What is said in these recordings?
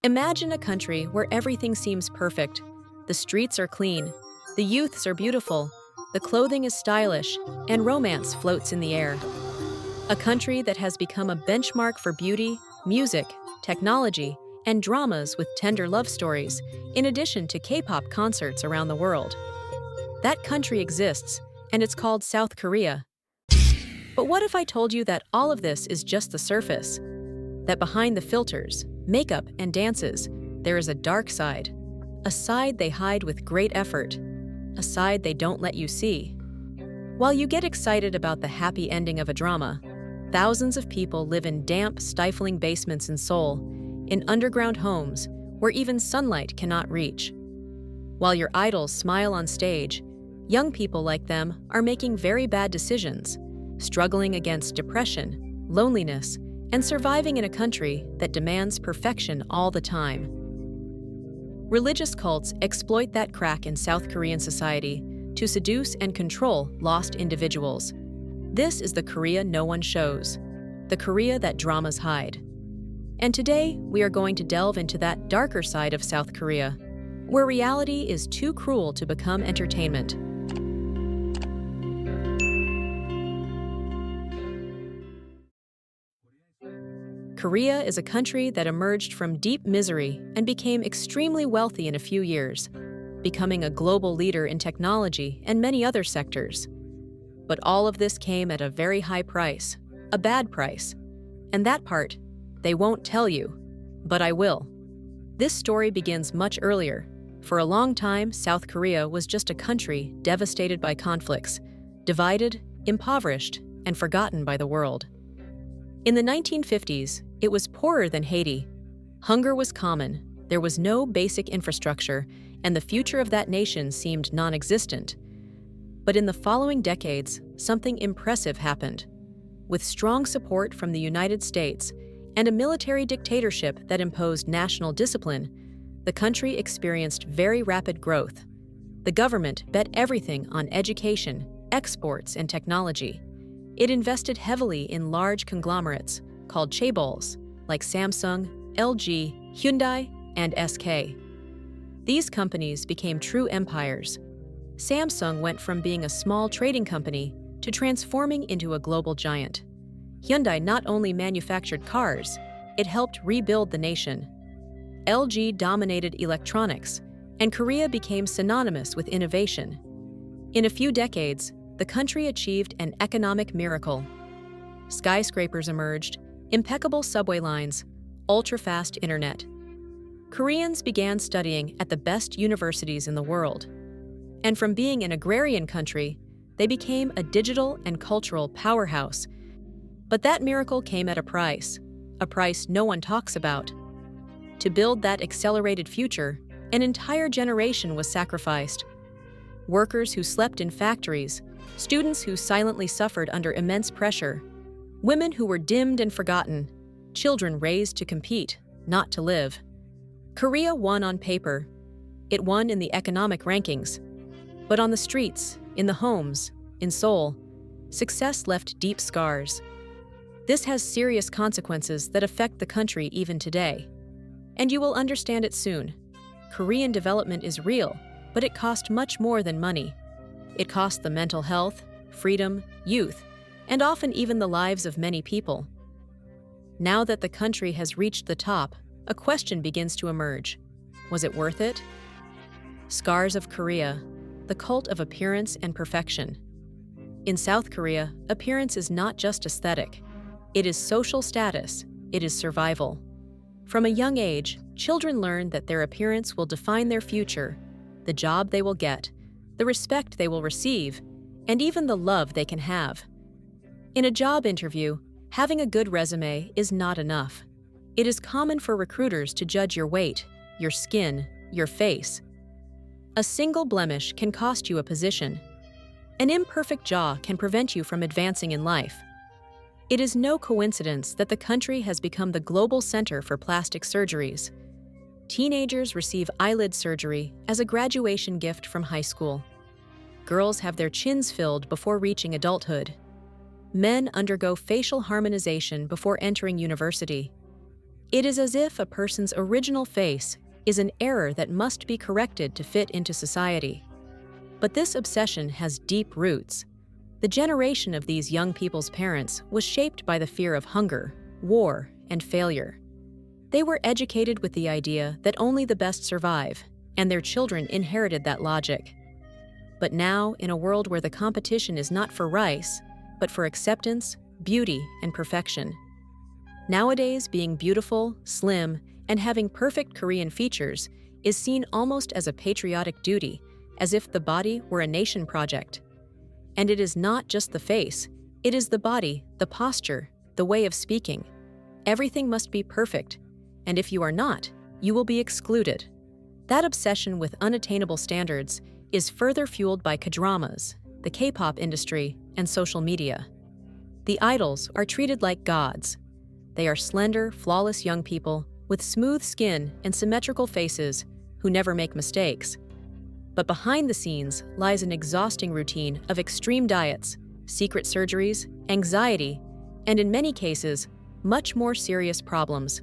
Imagine a country where everything seems perfect. The streets are clean, the youths are beautiful, the clothing is stylish, and romance floats in the air. A country that has become a benchmark for beauty, music, technology, and dramas with tender love stories, in addition to K-pop concerts around the world. That country exists, and it's called South Korea. But what if I told you that all of this is just the surface? That behind the filters, makeup, and dances, there is a dark side. A side they hide with great effort. A side they don't let you see. While you get excited about the happy ending of a drama, thousands of people live in damp, stifling basements in Seoul, in underground homes where even sunlight cannot reach. While your idols smile on stage, young people like them are making very bad decisions, struggling against depression, loneliness, and surviving in a country that demands perfection all the time. Religious cults exploit that crack in South Korean society to seduce and control lost individuals. This is the Korea no one shows, the Korea that dramas hide. And today, we are going to delve into that darker side of South Korea, where reality is too cruel to become entertainment. Korea is a country that emerged from deep misery and became extremely wealthy in a few years, becoming a global leader in technology and many other sectors. But all of this came at a very high price, a bad price. And that part, they won't tell you, but I will. This story begins much earlier. For a long time, South Korea was just a country devastated by conflicts, divided, impoverished, and forgotten by the world. In the 1950s, it was poorer than Haiti. Hunger was common, there was no basic infrastructure, and the future of that nation seemed non-existent. But in the following decades, something impressive happened. With strong support from the United States and a military dictatorship that imposed national discipline, the country experienced very rapid growth. The government bet everything on education, exports, and technology. It invested heavily in large conglomerates, called chaebols, like Samsung, LG, Hyundai, and SK. These companies became true empires. Samsung went from being a small trading company to transforming into a global giant. Hyundai not only manufactured cars, it helped rebuild the nation. LG dominated electronics, and Korea became synonymous with innovation. In a few decades, the country achieved an economic miracle. Skyscrapers emerged, impeccable subway lines, ultra-fast internet. Koreans began studying at the best universities in the world. And from being an agrarian country, they became a digital and cultural powerhouse. But that miracle came at a price no one talks about. To build that accelerated future, an entire generation was sacrificed. Workers who slept in factories, students who silently suffered under immense pressure, women who were dimmed and forgotten, children raised to compete, not to live. Korea won on paper. It won in the economic rankings. But on the streets, in the homes, in Seoul, success left deep scars. This has serious consequences that affect the country even today. And you will understand it soon. Korean development is real, but it cost much more than money. It cost the mental health, freedom, youth, and often even the lives of many people. Now that the country has reached the top, a question begins to emerge. Was it worth it? Scars of Korea, the cult of appearance and perfection. In South Korea, appearance is not just aesthetic. It is social status, it is survival. From a young age, children learn that their appearance will define their future, the job they will get, the respect they will receive, and even the love they can have. In a job interview, having a good resume is not enough. It is common for recruiters to judge your weight, your skin, your face. A single blemish can cost you a position. An imperfect jaw can prevent you from advancing in life. It is no coincidence that the country has become the global center for plastic surgeries. Teenagers receive eyelid surgery as a graduation gift from high school. Girls have their chins filled before reaching adulthood. Men undergo facial harmonization before entering university. It is as if a person's original face is an error that must be corrected to fit into society. But this obsession has deep roots. The generation of these young people's parents was shaped by the fear of hunger, war, and failure. They were educated with the idea that only the best survive, and their children inherited that logic. But now, in a world where the competition is not for rice, but for acceptance, beauty, and perfection. Nowadays, being beautiful, slim, and having perfect Korean features is seen almost as a patriotic duty, as if the body were a nation project. And it is not just the face, it is the body, the posture, the way of speaking. Everything must be perfect, and if you are not, you will be excluded. That obsession with unattainable standards is further fueled by K-dramas, the K-pop industry, and social media. The idols are treated like gods. They are slender, flawless young people with smooth skin and symmetrical faces who never make mistakes. But behind the scenes lies an exhausting routine of extreme diets, secret surgeries, anxiety, and in many cases, much more serious problems.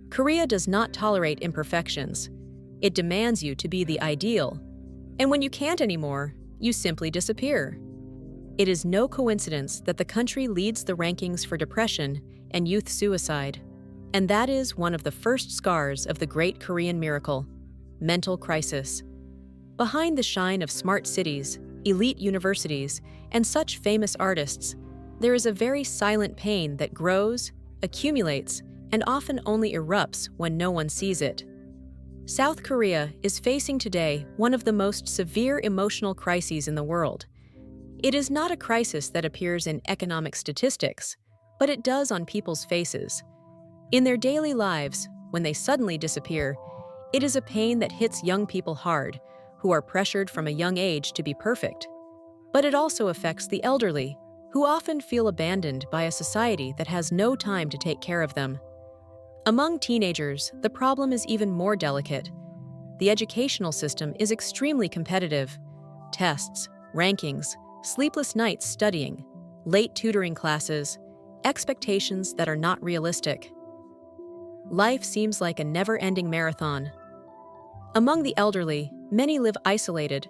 Korea does not tolerate imperfections. It demands you to be the ideal. And when you can't anymore, you simply disappear. It is no coincidence that the country leads the rankings for depression and youth suicide. And that is one of the first scars of the Great Korean Miracle, mental crisis. Behind the shine of smart cities, elite universities, and such famous artists, there is a very silent pain that grows, accumulates, and often only erupts when no one sees it. South Korea is facing today one of the most severe emotional crises in the world. It is not a crisis that appears in economic statistics, but it does on people's faces. In their daily lives, when they suddenly disappear, it is a pain that hits young people hard, who are pressured from a young age to be perfect. But it also affects the elderly, who often feel abandoned by a society that has no time to take care of them. Among teenagers, the problem is even more delicate. The educational system is extremely competitive. Tests, rankings, sleepless nights studying, late tutoring classes, expectations that are not realistic. Life seems like a never-ending marathon. Among the elderly, many live isolated,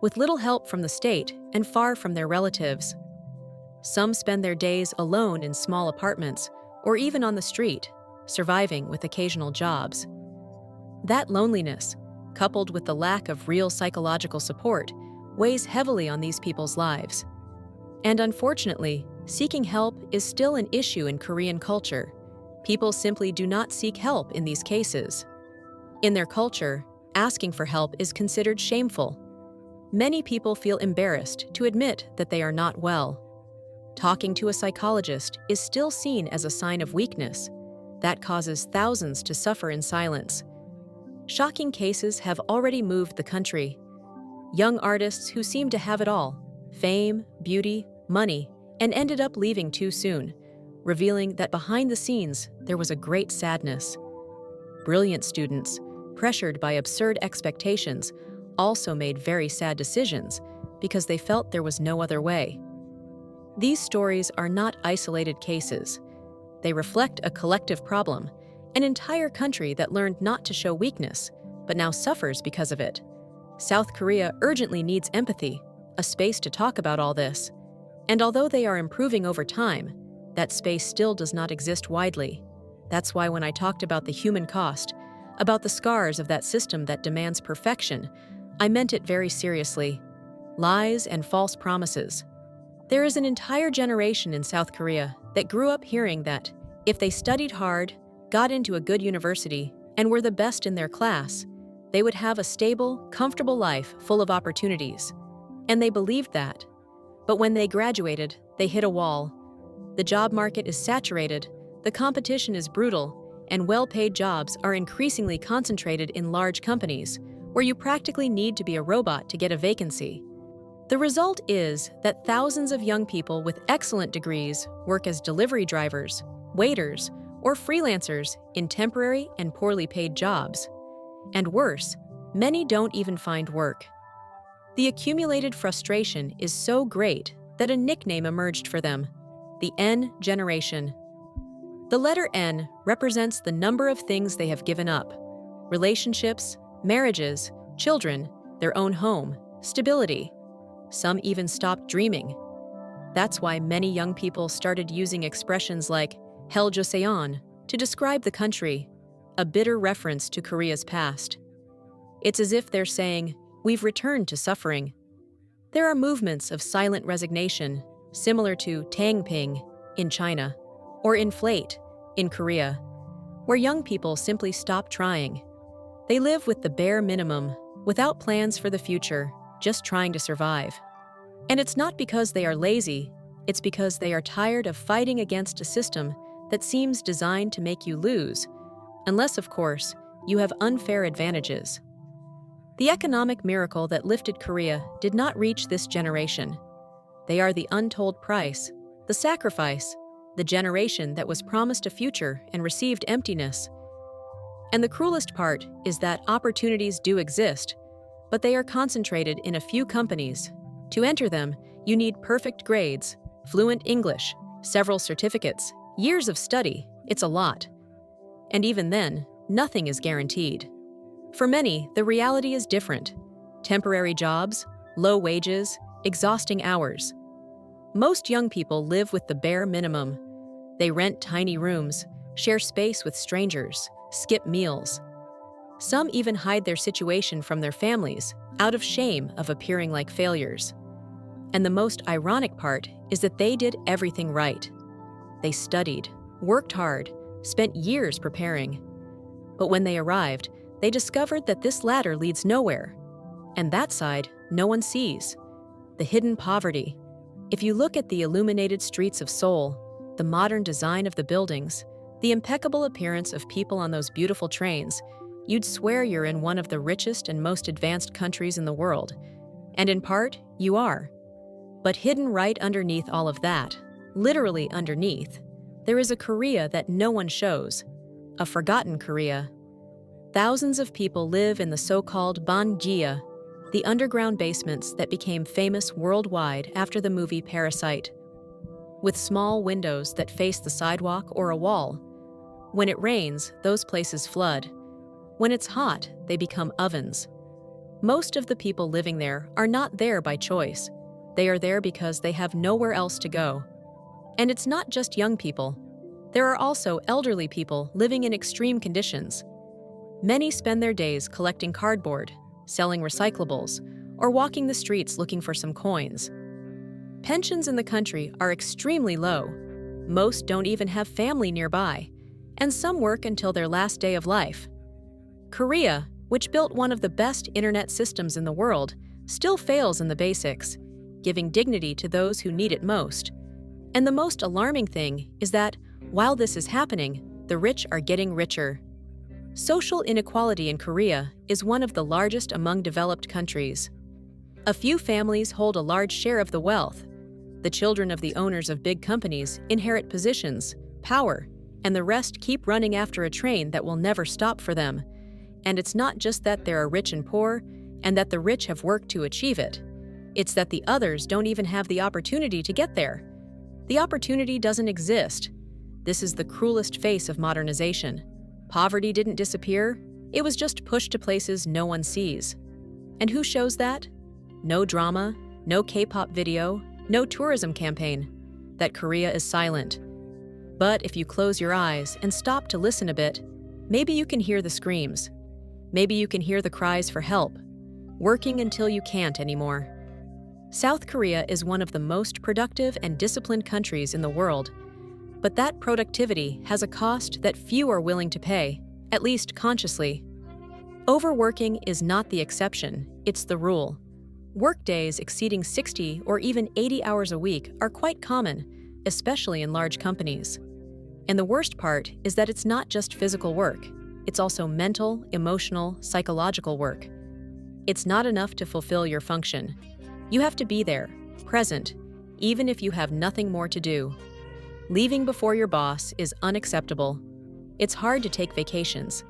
with little help from the state and far from their relatives. Some spend their days alone in small apartments or even on the street, surviving with occasional jobs. That loneliness, coupled with the lack of real psychological support, weighs heavily on these people's lives. And unfortunately, seeking help is still an issue in Korean culture. People simply do not seek help in these cases. In their culture, asking for help is considered shameful. Many people feel embarrassed to admit that they are not well. Talking to a psychologist is still seen as a sign of weakness. That causes thousands to suffer in silence. Shocking cases have already moved the country. Young artists who seem to have it all, fame, beauty, money, and ended up leaving too soon, revealing that behind the scenes there was a great sadness. Brilliant students, pressured by absurd expectations, also made very sad decisions because they felt there was no other way. These stories are not isolated cases. They reflect a collective problem, an entire country that learned not to show weakness, but now suffers because of it. South Korea urgently needs empathy, a space to talk about all this. And although they are improving over time, that space still does not exist widely. That's why when I talked about the human cost, about the scars of that system that demands perfection, I meant it very seriously. Lies and false promises. There is an entire generation in South Korea that grew up hearing that if they studied hard, got into a good university, and were the best in their class, they would have a stable, comfortable life full of opportunities. And they believed that. But when they graduated, they hit a wall. The job market is saturated, the competition is brutal, and well-paid jobs are increasingly concentrated in large companies, where you practically need to be a robot to get a vacancy. The result is that thousands of young people with excellent degrees work as delivery drivers, waiters, or freelancers in temporary and poorly paid jobs. And worse, many don't even find work. The accumulated frustration is so great that a nickname emerged for them, the N generation. The letter N represents the number of things they have given up: relationships, marriages, children, their own home, stability. Some even stopped dreaming. That's why many young people started using expressions like Hell Joseon to describe the country, a bitter reference to Korea's past. It's as if they're saying, we've returned to suffering. There are movements of silent resignation, similar to Tangping in China, or Inflate in Korea, where young people simply stop trying. They live with the bare minimum, without plans for the future, just trying to survive. And it's not because they are lazy, it's because they are tired of fighting against a system that seems designed to make you lose, unless, of course, you have unfair advantages. The economic miracle that lifted Korea did not reach this generation. They are the untold price, the sacrifice, the generation that was promised a future and received emptiness. And the cruelest part is that opportunities do exist, but they are concentrated in a few companies. To enter them, you need perfect grades, fluent English, several certificates, years of study. It's a lot. And even then, nothing is guaranteed. For many, the reality is different. Temporary jobs, low wages, exhausting hours. Most young people live with the bare minimum. They rent tiny rooms, share space with strangers, skip meals. Some even hide their situation from their families, out of shame of appearing like failures. And the most ironic part is that they did everything right. They studied, worked hard, spent years preparing. But when they arrived, they discovered that this ladder leads nowhere. And that side, no one sees. The hidden poverty. If you look at the illuminated streets of Seoul, the modern design of the buildings, the impeccable appearance of people on those beautiful trains, you'd swear you're in one of the richest and most advanced countries in the world. And in part, you are. But hidden right underneath all of that, literally underneath, there is a Korea that no one shows, a forgotten Korea. Thousands of people live in the so-called Banjia, the underground basements that became famous worldwide after the movie Parasite. With small windows that face the sidewalk or a wall. When it rains, those places flood. When it's hot, they become ovens. Most of the people living there are not there by choice. They are there because they have nowhere else to go. And it's not just young people. There are also elderly people living in extreme conditions. Many spend their days collecting cardboard, selling recyclables, or walking the streets looking for some coins. Pensions in the country are extremely low. Most don't even have family nearby, and some work until their last day of life. Korea, which built one of the best internet systems in the world, still fails in the basics, giving dignity to those who need it most. And the most alarming thing is that, while this is happening, the rich are getting richer. Social inequality in Korea is one of the largest among developed countries. A few families hold a large share of the wealth. The children of the owners of big companies inherit positions, power, and the rest keep running after a train that will never stop for them. And it's not just that there are rich and poor, and that the rich have worked to achieve it. It's that the others don't even have the opportunity to get there. The opportunity doesn't exist. This is the cruelest face of modernization. Poverty didn't disappear, it was just pushed to places no one sees. And who shows that? No drama, no K-pop video, no tourism campaign. That Korea is silent. But if you close your eyes and stop to listen a bit, maybe you can hear the screams. Maybe you can hear the cries for help, working until you can't anymore. South Korea is one of the most productive and disciplined countries in the world. But that productivity has a cost that few are willing to pay, at least consciously. Overworking is not the exception, it's the rule. Workdays exceeding 60 or even 80 hours a week are quite common, especially in large companies. And the worst part is that it's not just physical work, it's also mental, emotional, psychological work. It's not enough to fulfill your function. You have to be there, present, even if you have nothing more to do. Leaving before your boss is unacceptable. It's hard to take vacations.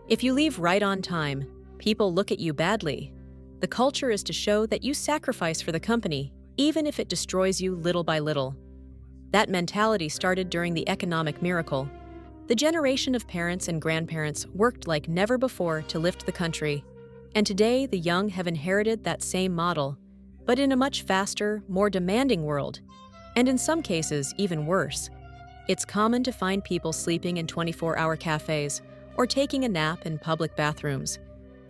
If you leave right on time, people look at you badly. The culture is to show that you sacrifice for the company, even if it destroys you little by little. That mentality started during the economic miracle, The generation of parents and grandparents worked like never before to lift the country, and today the young have inherited that same model, but in a much faster, more demanding world, and in some cases even worse. It's common to find people sleeping in 24-hour cafes or taking a nap in public bathrooms,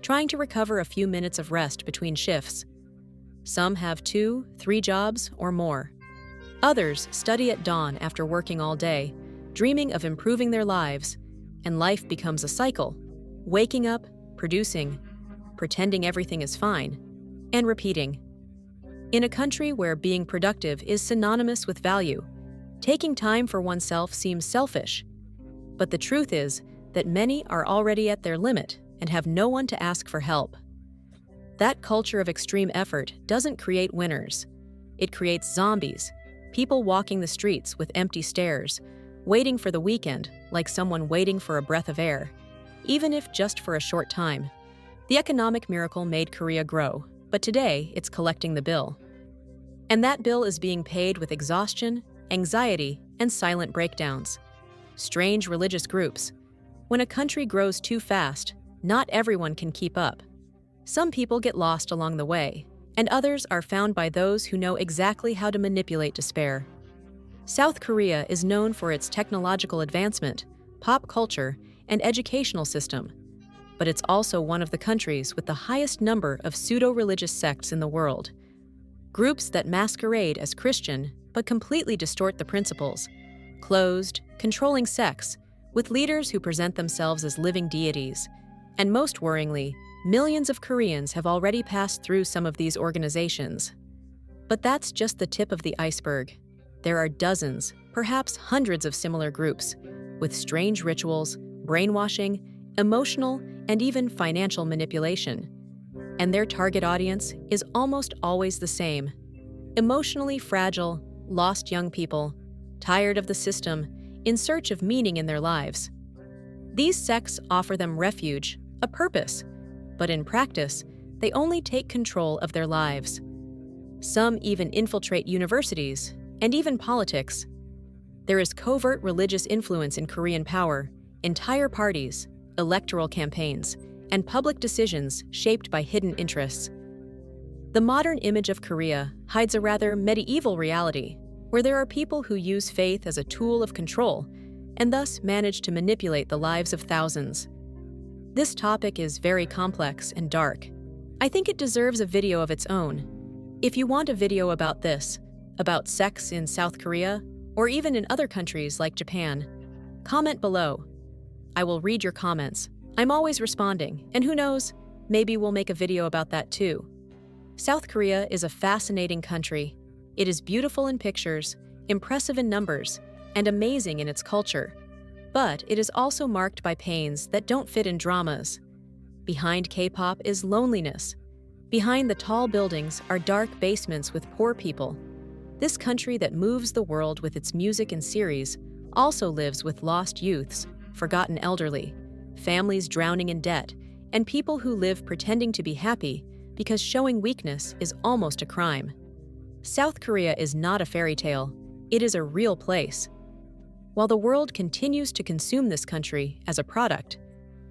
trying to recover a few minutes of rest between shifts. Some have 2, 3 jobs or more. Others study at dawn after working all day, dreaming of improving their lives, and life becomes a cycle, waking up, producing, pretending everything is fine, and repeating. In a country where being productive is synonymous with value, taking time for oneself seems selfish. But the truth is that many are already at their limit and have no one to ask for help. That culture of extreme effort doesn't create winners. It creates zombies, people walking the streets with empty stares, waiting for the weekend like someone waiting for a breath of air, even if just for a short time. The economic miracle made Korea grow, but today it's collecting the bill. And that bill is being paid with exhaustion, anxiety, and silent breakdowns. Strange religious groups. When a country grows too fast, not everyone can keep up. Some people get lost along the way, and others are found by those who know exactly how to manipulate despair. South Korea is known for its technological advancement, pop culture, and educational system, but it's also one of the countries with the highest number of pseudo-religious sects in the world. Groups that masquerade as Christian but completely distort the principles. Closed, controlling sects, with leaders who present themselves as living deities. And most worryingly, millions of Koreans have already passed through some of these organizations. But that's just the tip of the iceberg. There are dozens, perhaps hundreds of similar groups, with strange rituals, brainwashing, emotional, and even financial manipulation. And their target audience is almost always the same: emotionally fragile, lost young people, tired of the system, in search of meaning in their lives. These sects offer them refuge, a purpose, but in practice, they only take control of their lives. Some even infiltrate universities, and even politics. There is covert religious influence in Korean power, entire parties, electoral campaigns, and public decisions shaped by hidden interests. The modern image of Korea hides a rather medieval reality, where there are people who use faith as a tool of control, and thus manage to manipulate the lives of thousands. This topic is very complex and dark. I think it deserves a video of its own. If you want a video about this, about sects in South Korea, or even in other countries like Japan, comment below. I will read your comments. I'm always responding, and who knows, maybe we'll make a video about that too. South Korea is a fascinating country. It is beautiful in pictures, impressive in numbers, and amazing in its culture. But it is also marked by pains that don't fit in dramas. Behind K-pop is loneliness. Behind the tall buildings are dark basements with poor people. This country that moves the world with its music and series also lives with lost youths, forgotten elderly, families drowning in debt, and people who live pretending to be happy because showing weakness is almost a crime. South Korea is not a fairy tale, it is a real place. While the world continues to consume this country as a product,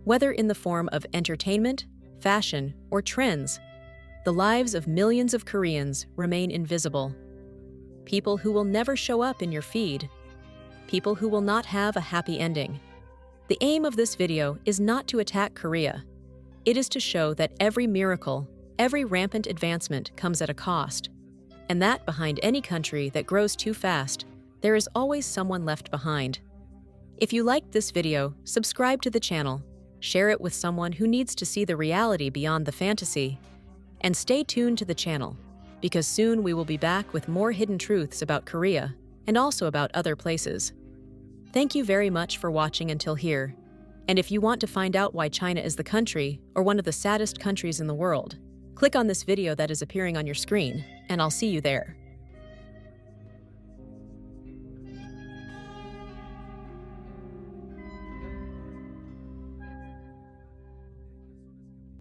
whether in the form of entertainment, fashion, or trends, the lives of millions of Koreans remain invisible. People who will never show up in your feed. People who will not have a happy ending. The aim of this video is not to attack Korea. It is to show that every miracle, every rampant advancement comes at a cost, and that behind any country that grows too fast, there is always someone left behind. If you liked this video, subscribe to the channel, share it with someone who needs to see the reality beyond the fantasy, and stay tuned to the channel, because soon we will be back with more hidden truths about Korea and also about other places. Thank you very much for watching until here. And if you want to find out why China is the country or one of the saddest countries in the world, click on this video that is appearing on your screen, and I'll see you there.